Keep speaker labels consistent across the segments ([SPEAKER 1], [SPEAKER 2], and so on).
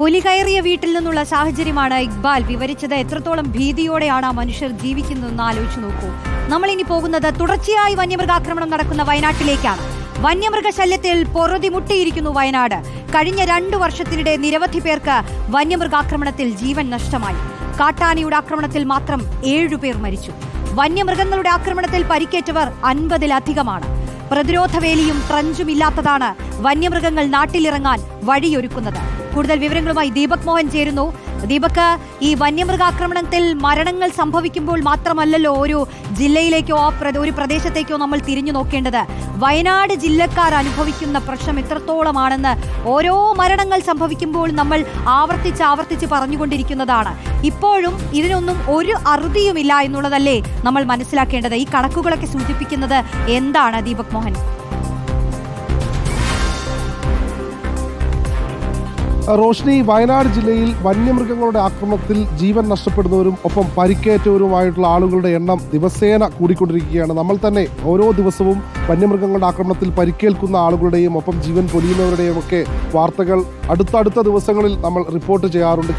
[SPEAKER 1] പുലി കയറിയ വീട്ടിൽ നിന്നുള്ള സാഹചര്യമാണ് ഇക്ബാൽ വിവരിച്ചത്. എത്രത്തോളം ഭീതിയോടെയാണ് ആ മനുഷ്യർ ജീവിക്കുന്നതെന്ന് ആലോചിച്ചു നോക്കൂ. നമ്മളിനി പോകുന്നത് തുടർച്ചയായി വന്യമൃഗാക്രമണം നടക്കുന്ന വയനാട്ടിലേക്കാണ്. വന്യമൃഗശല്യത്തിൽ പൊറുതിമുട്ടിയിരിക്കുന്നു വയനാട്. കഴിഞ്ഞ 2 വർഷത്തിനിടെ നിരവധി പേർക്ക് വന്യമൃഗാക്രമണത്തിൽ ജീവൻ നഷ്ടമായി. കാട്ടാനയുടെ ആക്രമണത്തിൽ മാത്രം 7 പേർ മരിച്ചു. വന്യമൃഗങ്ങളുടെ ആക്രമണത്തിൽ പരിക്കേറ്റവർ 50-ലധികമാണ്. പ്രതിരോധ വേലിയും ട്രഞ്ചും ഇല്ലാത്തതാണ് വന്യമൃഗങ്ങൾ നാട്ടിലിറങ്ങാൻ വഴിയൊരുക്കുന്നത്. കൂടുതൽ വിവരങ്ങളുമായി ദീപക് മോഹൻ ചേരുന്നു. ദീപക്, ഈ വന്യമൃഗാക്രമണത്തിൽ മരണങ്ങൾ സംഭവിക്കുമ്പോൾ മാത്രമല്ലല്ലോ ഒരു ജില്ലയിലേക്കോ ഒരു പ്രദേശത്തേക്കോ നമ്മൾ തിരിഞ്ഞു നോക്കേണ്ടത്. വയനാട് ജില്ലക്കാർ അനുഭവിക്കുന്ന പ്രശ്നം എത്രത്തോളമാണെന്ന് ഓരോ മരണങ്ങൾ സംഭവിക്കുമ്പോൾ നമ്മൾ ആവർത്തിച്ച് പറഞ്ഞുകൊണ്ടിരിക്കുന്നതാണ്. ഇപ്പോഴും ഇതിനൊന്നും ഒരു അറുതിയുമില്ല എന്നുള്ളതല്ലേ നമ്മൾ മനസ്സിലാക്കേണ്ടത്. ഈ കണക്കുകളൊക്കെ സൂചിപ്പിക്കുന്നത് എന്താണ് ദീപക് മോഹൻ?
[SPEAKER 2] റോഷ്നി, വയനാട് ജില്ലയിൽ വന്യമൃഗങ്ങളുടെ ആക്രമണത്തിൽ ജീവൻ നഷ്ടപ്പെടുന്നവരും ഒപ്പം പരിക്കേറ്റവരുമായിട്ടുള്ള ആളുകളുടെ എണ്ണം ദിവസേന കൂടിക്കൊണ്ടിരിക്കുകയാണ്. നമ്മൾ തന്നെ ഓരോ ദിവസവും വന്യമൃഗങ്ങളുടെ ആക്രമണത്തിൽ പരിക്കേൽക്കുന്ന ആളുകളുടെയും ഒപ്പം ജീവൻ പൊലിയുന്നവരുടെയും ഒക്കെ വാർത്തകൾ അടുത്ത ദിവസങ്ങളിൽ നമ്മൾ റിപ്പോർട്ട് ചെയ്യാറുണ്ട്.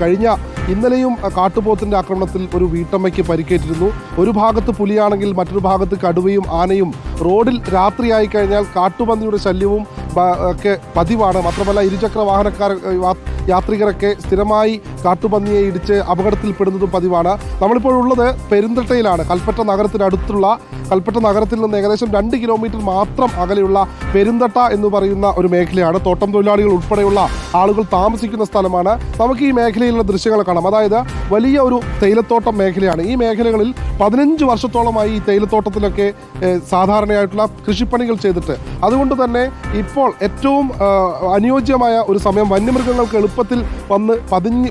[SPEAKER 2] ഇന്നലെയും കാട്ടുപോത്തിന്റെ ആക്രമണത്തിൽ ഒരു വീട്ടമ്മയ്ക്ക് പരിക്കേറ്റിരുന്നു. ഒരു ഭാഗത്ത് പുലിയാണെങ്കിൽ മറ്റൊരു ഭാഗത്ത് കടുവയും ആനയും. റോഡിൽ രാത്രിയായി കഴിഞ്ഞാൽ കാട്ടുപന്നിയുടെ ശല്യവും ഒക്കെ പതിവാണ്. മാത്രമല്ല ഇരുചക്ര യാത്രികരൊക്കെ സ്ഥിരമായി കാട്ടുപന്നിയെ ഇടിച്ച് അപകടത്തിൽപ്പെടുന്നതും പതിവാണ്. നമ്മളിപ്പോഴുള്ളത് പെരുന്തട്ടയിലാണ്. കൽപ്പറ്റ നഗരത്തിൽ നിന്ന് ഏകദേശം 2 കിലോമീറ്റർ മാത്രം അകലെയുള്ള പെരുന്തട്ട എന്ന് പറയുന്ന ഒരു മേഖലയാണ്. തോട്ടം തൊഴിലാളികൾ ഉൾപ്പെടെയുള്ള ആളുകൾ താമസിക്കുന്ന സ്ഥലമാണ്. നമുക്ക് ഈ മേഖലയിലുള്ള ദൃശ്യങ്ങൾ കാണാം. അതായത് വലിയ ഒരു തേയിലത്തോട്ടം മേഖലയാണ്. ഈ മേഖലകളിൽ 15 വർഷത്തോളമായി ഈ തേയിലത്തോട്ടത്തിലൊക്കെ സാധാരണയായിട്ടുള്ള കൃഷിപ്പണികൾ ചെയ്തിട്ട്, അതുകൊണ്ട് തന്നെ ഇപ്പോൾ ഏറ്റവും അനുയോജ്യമായ ഒരു സമയം വന്യമൃഗങ്ങൾക്ക് എളുപ്പത്തിൽ വന്ന്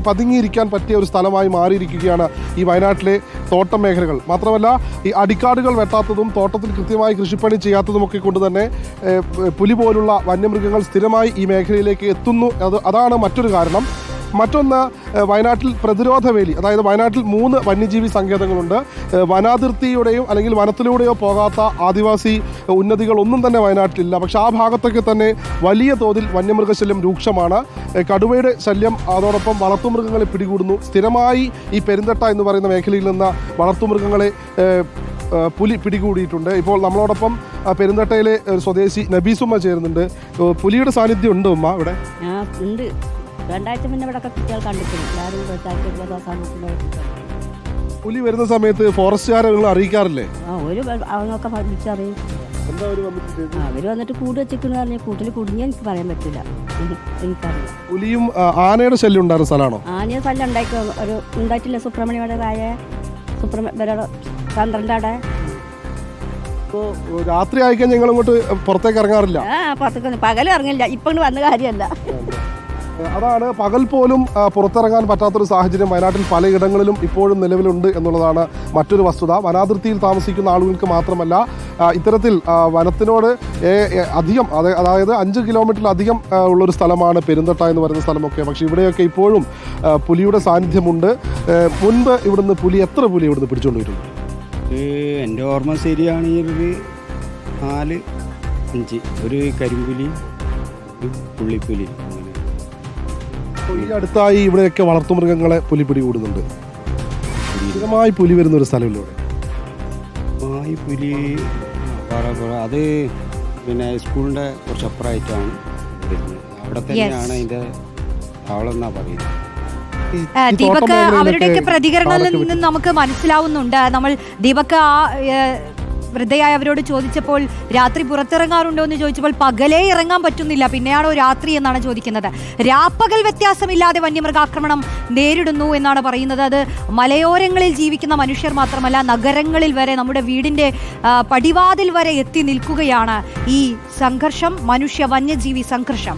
[SPEAKER 2] പതുങ്ങിയിരിക്കാൻ പറ്റിയ ഒരു സ്ഥലമായി മാറിയിരിക്കുകയാണ് ഈ വയനാട്ടിലെ തോട്ടം മേഖലകൾ. മാത്രമല്ല ഈ അടിക്കാടുകൾ വെട്ടാത്തതും തോട്ടത്തിൽ കൃത്യമായി കൃഷിപ്പണി ചെയ്യാത്തതുമൊക്കെ കൊണ്ട് തന്നെ പുലി പോലുള്ള വന്യമൃഗങ്ങൾ സ്ഥിരമായി ഈ മേഖലയിലേക്ക് എത്തുന്നു. അതാണ് മറ്റൊരു കാരണം. മറ്റൊന്ന്, വയനാട്ടിൽ പ്രതിരോധ വേലി, അതായത് വയനാട്ടിൽ 3 വന്യജീവി സങ്കേതങ്ങളുണ്ട്. വനാതിർത്തിയുടെയോ അല്ലെങ്കിൽ വനത്തിലൂടെയോ പോകാത്ത ആദിവാസി ഉന്നതികളൊന്നും തന്നെ വയനാട്ടിലില്ല. പക്ഷേ ആ ഭാഗത്തൊക്കെ തന്നെ വലിയ തോതിൽ വന്യമൃഗശല്യം രൂക്ഷമാണ്. കടുവയുടെ ശല്യം, അതോടൊപ്പം വളർത്തുമൃഗങ്ങളെ പിടികൂടുന്നു. സ്ഥിരമായി ഈ പെരുന്തട്ട എന്ന് പറയുന്ന മേഖലയിൽ നിന്ന് വളർത്തുമൃഗങ്ങളെ പുലി പിടികൂടിയിട്ടുണ്ട്. ഇപ്പോൾ നമ്മളോടൊപ്പം പെരുന്തട്ടയിലെ സ്വദേശി നബീസുമ്മ ചേരുന്നുണ്ട്. പുലിയുടെ സാന്നിധ്യം ഉണ്ട് ഉമ്മ ഇവിടെ?
[SPEAKER 3] ഉണ്ട്. 2 ആഴ്ച മുന്നേ ഇവിടെ കുട്ടികൾ കണ്ടിട്ടുണ്ട്.
[SPEAKER 2] പുലി വരുന്ന സമയത്ത് ഫോറസ്റ്റുകാരെ നിങ്ങൾ അറിയിക്കാറില്ലേ?
[SPEAKER 3] അവനൊക്കെ വിളിച്ചറിയും. അവര് വന്നിട്ട് കൂട് വെച്ചിട്ട് പറഞ്ഞ കൂട്ടിൽ കുടുങ്ങിയ എനിക്ക് പറയാൻ പറ്റില്ല. എനിക്കറിയാം.
[SPEAKER 2] പുലിയും ആനയുടെ ശല്യം ഉണ്ടായിരുന്ന സ്ഥലമാണോ?
[SPEAKER 3] ആനയുടെ ശല്യം ഉണ്ടായിട്ടില്ല. സുബ്രഹ്മണ്യയുടെ താഴെ 12
[SPEAKER 2] രാത്രി ആയിക്കാൻ ഞങ്ങൾ ഇങ്ങോട്ട് പുറത്തേക്ക് ഇറങ്ങാറില്ല.
[SPEAKER 3] പുറത്തേക്ക് പകലും ഇറങ്ങില്ല. ഇപ്പൊ വന്ന കാര്യമല്ല.
[SPEAKER 2] അതാണ്, പകൽ പോലും പുറത്തിറങ്ങാൻ പറ്റാത്തൊരു സാഹചര്യം വയനാട്ടിൽ പലയിടങ്ങളിലും ഇപ്പോഴും നിലവിലുണ്ട് എന്നുള്ളതാണ് മറ്റൊരു വസ്തുത. വനാതിർത്തിയിൽ താമസിക്കുന്ന ആളുകൾക്ക് മാത്രമല്ല, ഇത്തരത്തിൽ വനത്തിനോട് അധികം, അതായത് 5 കിലോമീറ്ററിലധികം ഉള്ളൊരു സ്ഥലമാണ് പെരുന്തട്ട എന്ന് പറയുന്ന സ്ഥലമൊക്കെ. പക്ഷേ ഇവിടെയൊക്കെ ഇപ്പോഴും പുലിയുടെ സാന്നിധ്യമുണ്ട്. മുൻപ് എത്ര പുലി ഇവിടുന്ന് പിടിച്ചുകൊണ്ടുവരുന്നു?
[SPEAKER 4] എൻ്റെ ഓർമ്മ ശരിയാണെങ്കിൽ ഒരു 4-5, ഒരു കരിമ്പുലി, പുള്ളിപ്പുലി.
[SPEAKER 2] ഈ അടുത്തായി ഇവിടെയൊക്കെ വളർത്തുമൃഗങ്ങളെ പുലി പിടികൂടുന്നുണ്ട്. സ്ഥിരമായി പുലി വരുന്ന ഒരു സ്ഥലമില്ല ഇവിടെ.
[SPEAKER 4] പുലി അത് പിന്നെ സ്കൂളിൻ്റെ കുറച്ച് അപ്പുറമായിട്ടാണ് വരുന്നത്. അവിടെ തന്നെയാണ് അതിൻ്റെ താവളം എന്നാ പറയുന്നത്.
[SPEAKER 1] ദീപക്, അവരുടെയൊക്കെ പ്രതികരണത്തിൽ നിന്ന് നമുക്ക് മനസ്സിലാവുന്നുണ്ട്. നമ്മൾ ദീപക് വൃദ്ധയായ അവരോട് ചോദിച്ചപ്പോൾ രാത്രി പുറത്തിറങ്ങാറുണ്ടോ എന്ന് ചോദിച്ചപ്പോൾ പകലേ ഇറങ്ങാൻ പറ്റുന്നില്ല, പിന്നെയാണോ രാത്രി എന്നാണ് ചോദിക്കുന്നത്. രാപ്പകൽ വ്യത്യാസമില്ലാതെ വന്യമൃഗാക്രമണം നേരിടുന്നു എന്നാണ് പറയുന്നത്. അത് മലയോരങ്ങളിൽ ജീവിക്കുന്ന മനുഷ്യർ മാത്രമല്ല, നഗരങ്ങളിൽ വരെ, നമ്മുടെ വീടിന്റെ പടിവാതിൽ വരെ എത്തി നിൽക്കുകയാണ് ഈ സംഘർഷം, മനുഷ്യ വന്യജീവി സംഘർഷം.